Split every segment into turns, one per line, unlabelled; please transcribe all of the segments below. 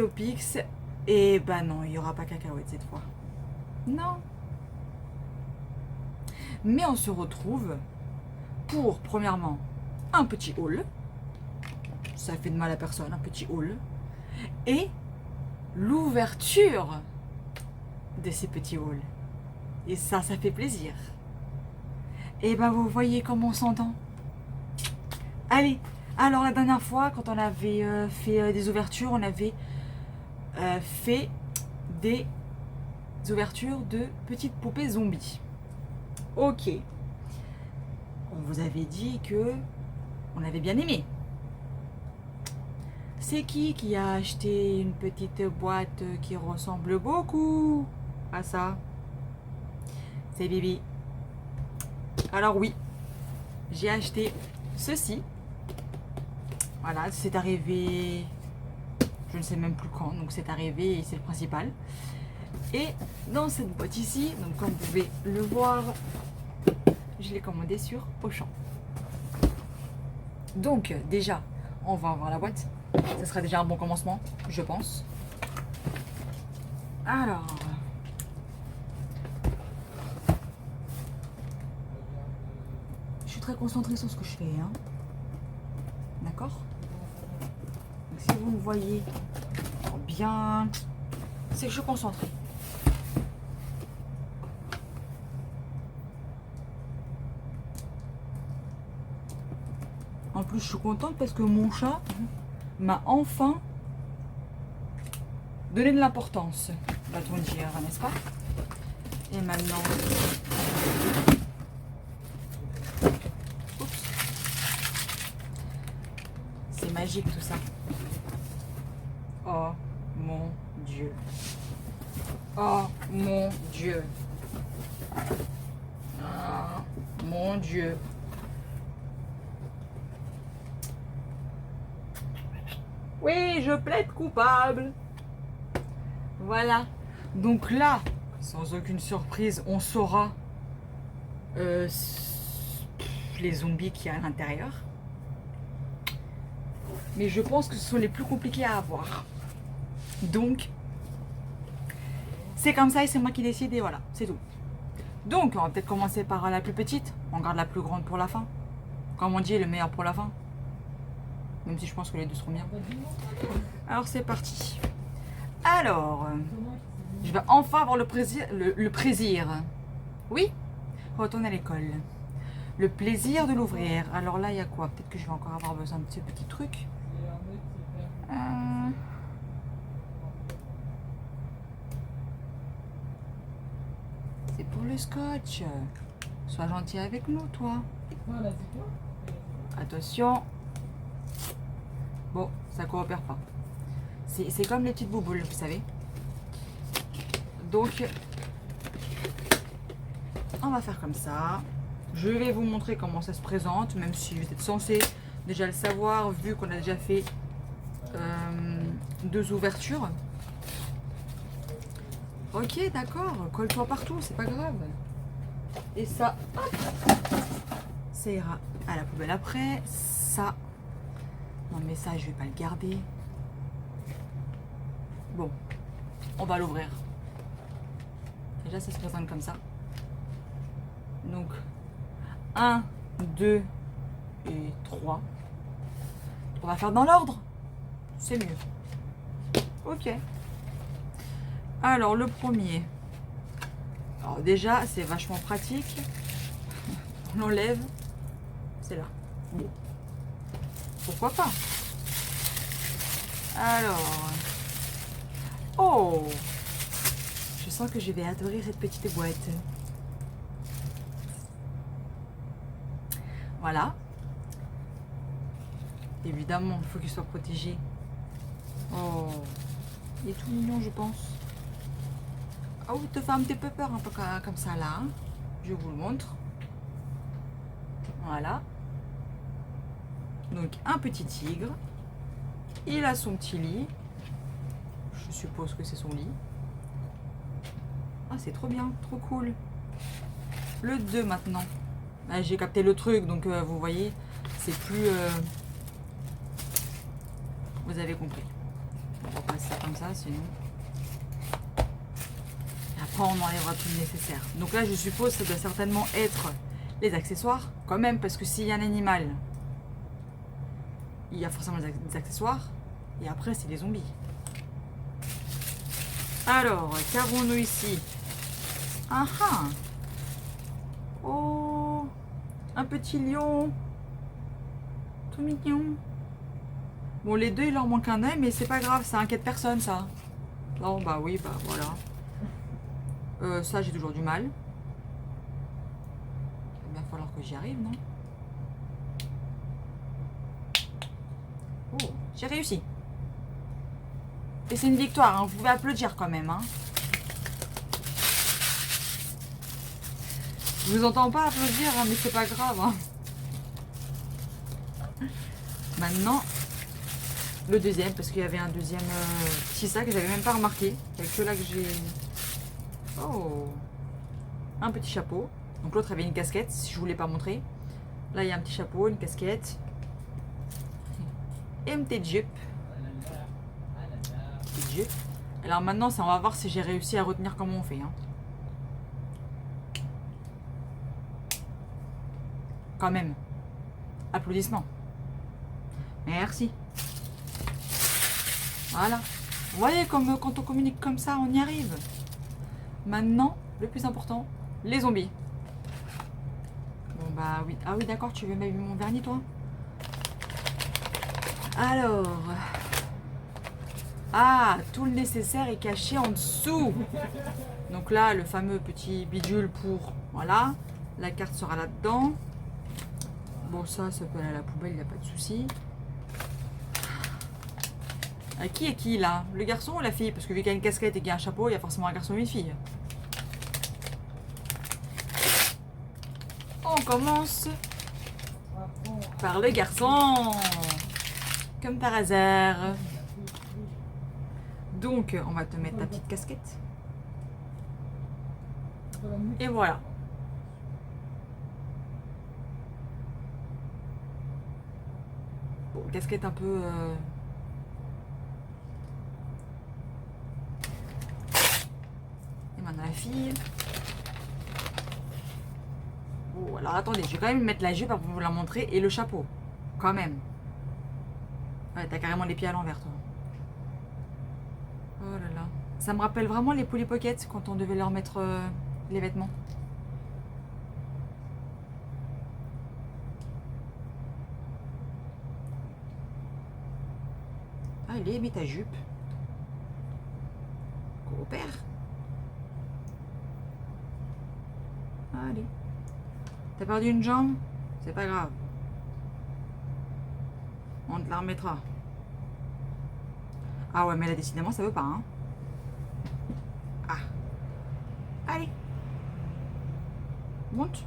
XOPix. Et bah non, il n'y aura pas cacahuète cette fois. Non. Mais on se retrouve pour, premièrement, un petit haul. Ça fait de mal à personne, un petit haul. Et l'ouverture de ces petits hauls. Et ça fait plaisir. Et ben vous voyez comment on s'entend. Allez, alors la dernière fois, quand on avait fait des ouvertures, on avait fait des ouvertures de petites poupées zombies. Ok. On vous avait dit que on avait bien aimé. C'est qui a acheté une petite boîte qui ressemble beaucoup à ça? C'est Bibi. Alors oui, j'ai acheté ceci. Voilà, c'est arrivé, je ne sais même plus quand, donc c'est arrivé et c'est le principal. Et dans cette boîte ici, donc comme vous pouvez le voir, je l'ai commandé sur Auchan. Donc déjà, on va voir la boîte. Ce sera déjà un bon commencement, je pense. Alors, je suis très concentrée sur ce que je fais, hein. D'accord? Si vous me voyez bien, c'est que je suis concentrée. En plus, je suis contente parce que mon chat m'a enfin donné de l'importance, va-t-on dire, n'est-ce pas? Et maintenant, oups, c'est magique tout ça. Oh mon Dieu. Oh mon Dieu. Ah, mon Dieu. Oui, je plaide coupable. Voilà. Donc là, sans aucune surprise, on saura les zombies qu'il y a à l'intérieur. Mais je pense que ce sont les plus compliqués à avoir. Donc, c'est comme ça et c'est moi qui décide et voilà, c'est tout. Donc, on va peut-être commencer par la plus petite. On garde la plus grande pour la fin. Comme on dit, le meilleur pour la fin. Même si je pense que les deux seront bien. Alors, c'est parti. Alors, je vais enfin avoir le plaisir. Oui, retourner à l'école. Le plaisir de l'ouvrir. Alors là, il y a quoi? Peut-être que je vais encore avoir besoin de ce petit truc. C'est pour le scotch. Sois gentil avec nous, toi. Attention. Bon, ça coopère pas. C'est comme les petites bouboules, vous savez. Donc, on va faire comme ça. Je vais vous montrer comment ça se présente, même si vous êtes censé déjà le savoir, vu qu'on a déjà fait 2 ouvertures. Ok, d'accord, colle-toi partout, c'est pas grave. Et ça, hop, ça ira à la poubelle après. Ça, non mais ça, je vais pas le garder. Bon, on va l'ouvrir. Déjà, ça se présente comme ça. Donc, 1, 2 et 3. On va faire dans l'ordre. C'est mieux. Ok. Alors, le premier. Alors, déjà, c'est vachement pratique. On l'enlève. C'est là. Bon. Pourquoi pas? Alors. Oh! Je sens que je vais adorer cette petite boîte. Voilà. Évidemment, il faut qu'il soit protégé. Oh, il est tout mignon, je pense. Oh, il te fait un petit peu peur, un peu comme ça là. Hein. Je vous le montre. Voilà. Donc, un petit tigre. Il a son petit lit. Je suppose que c'est son lit. Ah, c'est trop bien, trop cool. Le 2 maintenant. Ah, j'ai capté le truc, donc vous voyez, c'est plus... vous avez compris. Bon. on va passer ça comme ça, sinon. Et après, on enlèvera tout le nécessaire. Donc là, je suppose que ça doit certainement être les accessoires, quand même, parce que s'il y a un animal, il y a forcément des accessoires. Et après, c'est les zombies. Alors, qu'avons-nous ici? Ah ah! Oh! Un petit lion! Tout mignon! Bon, les deux, il leur manque un œil, mais c'est pas grave, ça inquiète personne, ça. Non, bah oui, bah voilà. Ça, j'ai toujours du mal. Il va bien falloir que j'y arrive, non? Oh, j'ai réussi. Et c'est une victoire, hein. Vous pouvez applaudir quand même, hein. Je vous entends pas applaudir, hein, mais c'est pas grave, hein. Maintenant, le deuxième, parce qu'il y avait un deuxième petit sac que j'avais même pas remarqué. Il y a que là que j'ai... Oh! Un petit chapeau. Donc l'autre avait une casquette, si je voulais pas montrer. Là, il y a un petit chapeau, une casquette. Et une petite jupe. Petite jupe. Alors maintenant, ça, on va voir si j'ai réussi à retenir comment on fait. Hein. Quand même. Applaudissements. Merci. Voilà. Vous voyez, comme quand on communique comme ça, on y arrive. Maintenant, le plus important, les zombies. Bon bah oui. Ah oui, d'accord, tu veux mettre mon vernis, toi? Alors... Ah, tout le nécessaire est caché en dessous. Donc là, le fameux petit bidule pour... Voilà. La carte sera là-dedans. Bon, ça peut aller à la poubelle, il n'y a pas de souci. Qui est qui, là? Le garçon ou la fille? Parce que vu qu'il y a une casquette et qu'il y a un chapeau, il y a forcément un garçon et une fille. On commence par le garçon. Comme par hasard. Donc, on va te mettre ta petite casquette. Et voilà. Bon, casquette un peu... Et maintenant la fille. Oh, alors attendez, je vais quand même mettre la jupe pour vous la montrer et le chapeau. Quand même. Ouais, t'as carrément les pieds à l'envers, toi. Oh là là. Ça me rappelle vraiment les Polly Pocket quand on devait leur mettre les vêtements. Allez, mets ta jupe. Coopère. Allez. T'as perdu une jambe? C'est pas grave. On te la remettra. Ah ouais, mais là, décidément, ça veut pas, hein. Ah. Allez. Monte.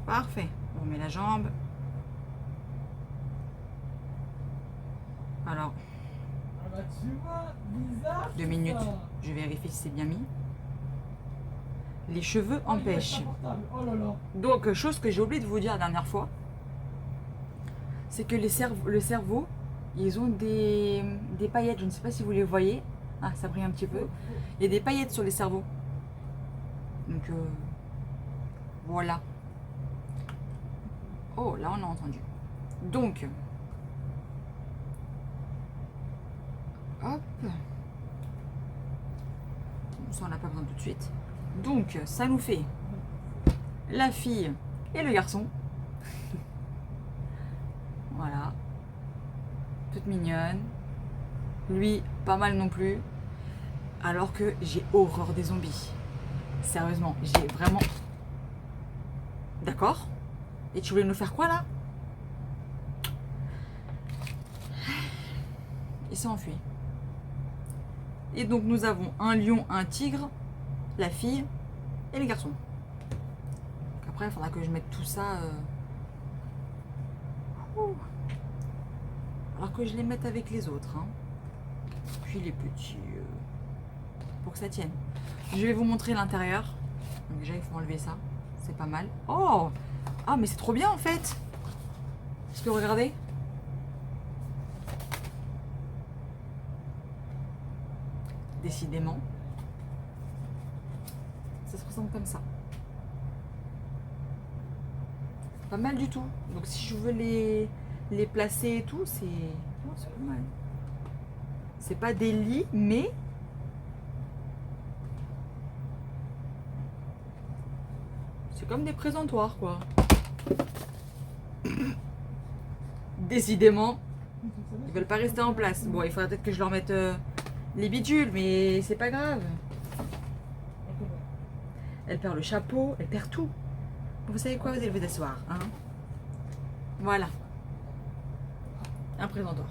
Parfait. On met la jambe. Alors. 2 minutes. Je vérifie si c'est bien mis. Les cheveux empêchent. Donc, chose que j'ai oublié de vous dire la dernière fois, c'est que le cerveau, ils ont des paillettes. Je ne sais pas si vous les voyez. Ah, ça brille un petit peu. Il y a des paillettes sur les cerveaux. Donc, voilà. Oh, là, on a entendu. Donc, hop. Ça, on n'a pas besoin tout de suite. Donc, ça nous fait la fille et le garçon. Voilà. Toute mignonne. Lui, pas mal non plus. Alors que j'ai horreur des zombies. Sérieusement, j'ai vraiment... D'accord. Et tu voulais nous faire quoi, là? Il s'est enfui. Et donc, nous avons un lion, un tigre, la fille et les garçons. Donc après, il faudra que je mette tout ça... Alors que je les mette avec les autres. Hein. Puis les petits... pour que ça tienne. Je vais vous montrer l'intérieur. Donc déjà, il faut enlever ça. C'est pas mal. Oh! Ah, mais c'est trop bien, en fait! Parce que regardez. décidément. Ça se ressemble comme ça. Pas mal du tout. Donc si je veux les placer et tout, c'est pas mal. C'est pas des lits, mais c'est comme des présentoirs, quoi. Décidément, ils veulent pas rester en place. Bon, il faudrait peut-être que je leur mette les bidules, mais c'est pas grave. Elle perd le chapeau, elle perd tout. Vous savez quoi, vous allez vous asseoir, hein. Voilà. Un présentoir.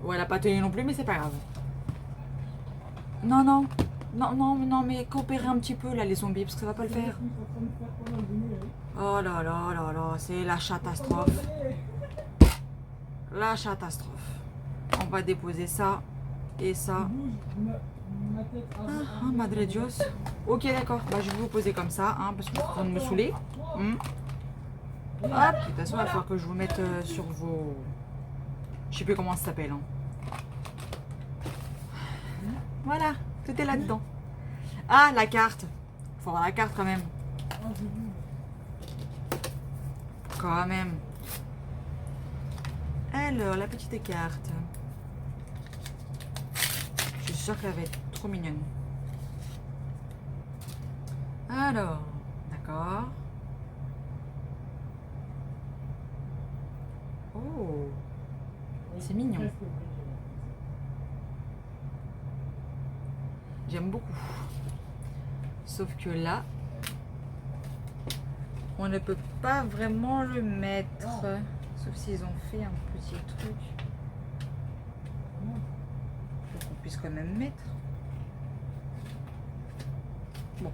Bon, elle a pas tenu non plus, mais c'est pas grave. Non, non. Non, mais coopérez un petit peu, là, les zombies, parce que ça va pas le faire. Oh là là là là, c'est la catastrophe. La catastrophe. On va déposer ça et ça. Ah, madre Dios. Ok, d'accord. Bah, je vais vous poser comme ça, hein, parce que vous de me saouler. Hop. De toute façon, il va falloir que je vous mette sur vos... Je sais plus comment ça s'appelle. Hein. Voilà, tout est là-dedans. Ah, la carte. Faut avoir la carte quand même. Quand même. Alors, la petite carte. Je suis sûre qu'elle va être trop mignonne. Alors, d'accord. Oh, c'est mignon. J'aime beaucoup. Sauf que là, on ne peut pas vraiment le mettre. Sauf s'ils ont fait un petit truc. Faut qu'on puisse quand même mettre. Bon.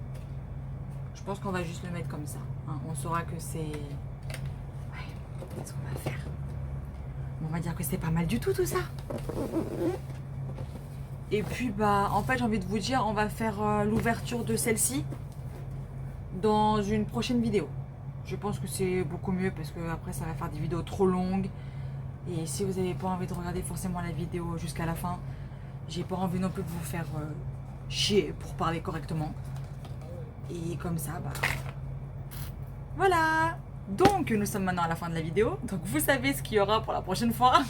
Je pense qu'on va juste le mettre comme ça. Hein. On saura que c'est... Ouais, qu'est-ce qu'on va faire? On va dire que c'est pas mal du tout ça. Et puis bah en fait j'ai envie de vous dire, on va faire l'ouverture de celle-ci dans une prochaine vidéo. Je pense que c'est beaucoup mieux parce que après ça va faire des vidéos trop longues. Et si vous n'avez pas envie de regarder forcément la vidéo jusqu'à la fin, j'ai pas envie non plus de vous faire chier pour parler correctement. Et comme ça, bah voilà. Donc nous sommes maintenant à la fin de la vidéo. Donc vous savez ce qu'il y aura pour la prochaine fois.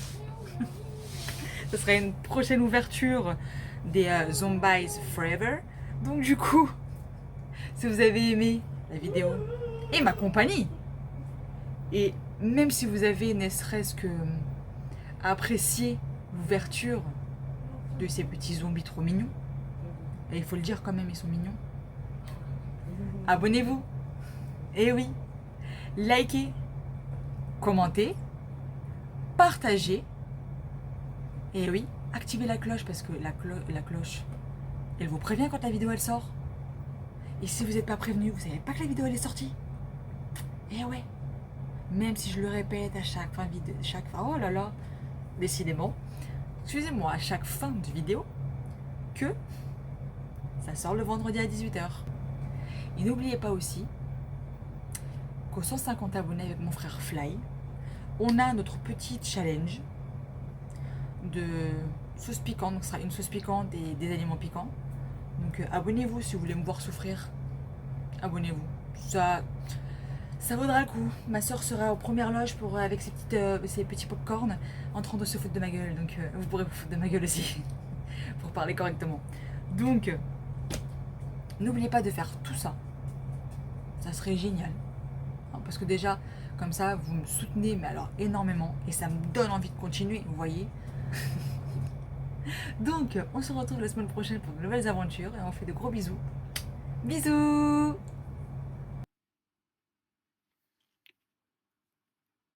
Ce sera une prochaine ouverture des Zombies Forever. Donc du coup, si vous avez aimé la vidéo et ma compagnie, et même si vous avez ne serait-ce que apprécié l'ouverture de ces petits zombies trop mignons, et il faut le dire quand même, ils sont mignons, abonnez-vous. Et oui, likez, commentez, partagez. Et oui, activez la cloche parce que la cloche, elle vous prévient quand la vidéo elle sort. Et si vous n'êtes pas prévenu, vous savez pas que la vidéo elle est sortie. Et ouais, même si je le répète à chaque fin de vidéo, oh là là, décidément, excusez-moi, à chaque fin de vidéo, que ça sort le vendredi à 18 h. Et n'oubliez pas aussi qu'aux 150 abonnés avec mon frère Fly, on a notre petit challenge de sauce piquante. Donc ce sera une sauce piquante et des aliments piquants. Donc abonnez-vous si vous voulez me voir souffrir. Abonnez-vous. Ça vaudra le coup. Ma soeur sera aux premières loges avec ses petits pop-corn en train de se foutre de ma gueule. Donc vous pourrez vous foutre de ma gueule aussi. Pour parler correctement. Donc n'oubliez pas de faire tout ça. Ça serait génial. Parce que déjà, comme ça, vous me soutenez, mais alors énormément. Et ça me donne envie de continuer, vous voyez. Donc, on se retrouve la semaine prochaine pour de nouvelles aventures. Et on fait de gros bisous. Bisous!